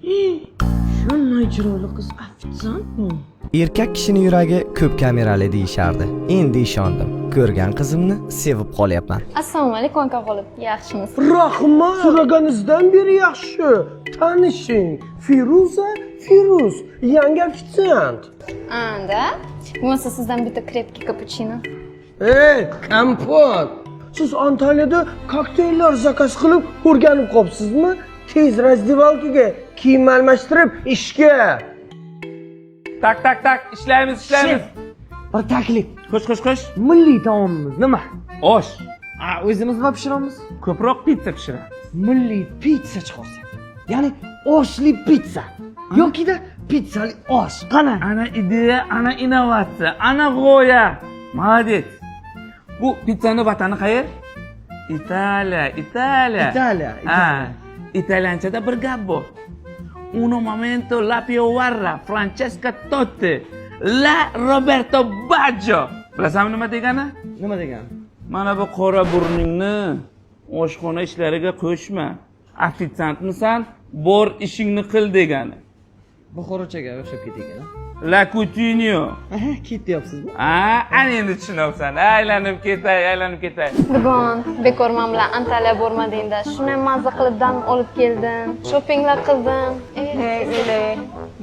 Shunday chiroyli qiz ofitsiantmi? Erkak kishini yuragi ko'p kamerali deyishardi. Endi ishondim. Ko'rgan qizimni sevib qolyapman. Assalomu alaykum aka qolib. Yaxshimisiz? Rahmat. So'raganingizdan beri yaxshi. Tanishing. Firuz, yangi ofitsiant. Anda. Bo'lmasa sizdan bitta krepki kapuchino. Ey, kompot. Siz Antaliyada kokteyllar zakaz qilib o'rganib qolibsizmi? Tez razdivalkaga kiyim almashtirib ishga. Tak, ishlaymiz. Bir taklif. Qo'sh. Milliy taomimiz nima? Osh. O'zimiz nima pishiramiz? Ko'proq pitsa pishiramiz. Milliy pitsa chiqarsak. Ya'ni oshli pitsa. Yokida pizzali osh. Qana? Ana ideya, ana innovatsiya, ana g'oya. Молодец. Bu pizzani vatani qayer? Italiya. Italyanchada bir gap bor. Uno momento la piovara Francesca Totti la Roberto Baggio. Bilasanmi nima degani? Nima degani? Mana bu qora burningni oshxona ishlariga qo'shma. Ofitsiantmisan, bor ishingni qil degani. Buxorochaga o'xshab ketgan. La Coutinho. Ketyapsizmi? Ana endi tushunyapsan. Aylanib ketay. Bugun bekor men bilan Antaliya bormadingda, shunday mazza qilib dam olib keldim. Shoppinglar qildim. Hey, ele,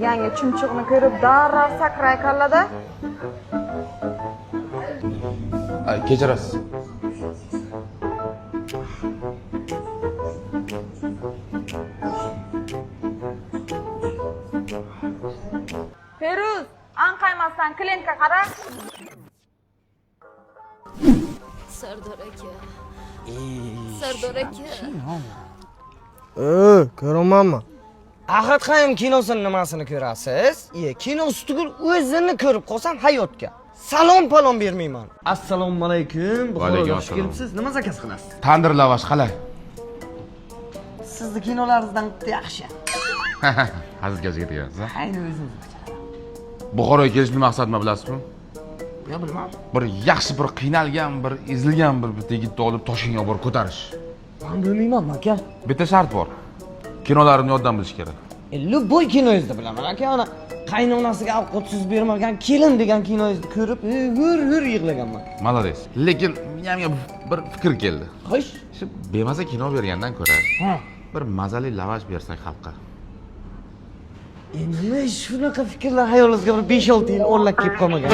yangi chumchuqni ko'rib darrov sakray kallada. Kechirasiz. Feruz, anqaymasdan klientga qara. Sardor aka. Ko'ramanmi? Ahad Qayum kinosini nimasini ko'rasiz? Kino ustiga o'zini ko'rib qolsam hayotga salom bermayman. Assalomu alaykum. Buxoroga xush kelibsiz. Nima zakaz qilasiz? Tandir lavash qalay? Sizni kinolaringizdan yaxshi. Hazilkashga tegasiz. Ayni o'zingiz. Buxoroga kelishni maqsadmi bilasizmi? Yo, bilmam. Bir yaxshi bir qiynalgan, bir ezilgan bir yigitni olib toshingga olib ko'tarish. Men bilmayman, aka. Bitta shart bor. Kinolarimni yoddan bilish kerak. Любой kinoyingizni bilaman, aka. Ana qaynonasiga ovqatsiz bermagan kelin degan kinoyingizni ko'rib, hur yig'laganman. Молодец. Lekin menga bir fikr keldi. Xo'sh. Shu bemaza kino bergandan ko'ra, Ha. bir mazali lavash bersak xalqqa. Nima shunaqa fikrlar hayolingizga bir 5-6 yil o'rlab kelib qolmagan.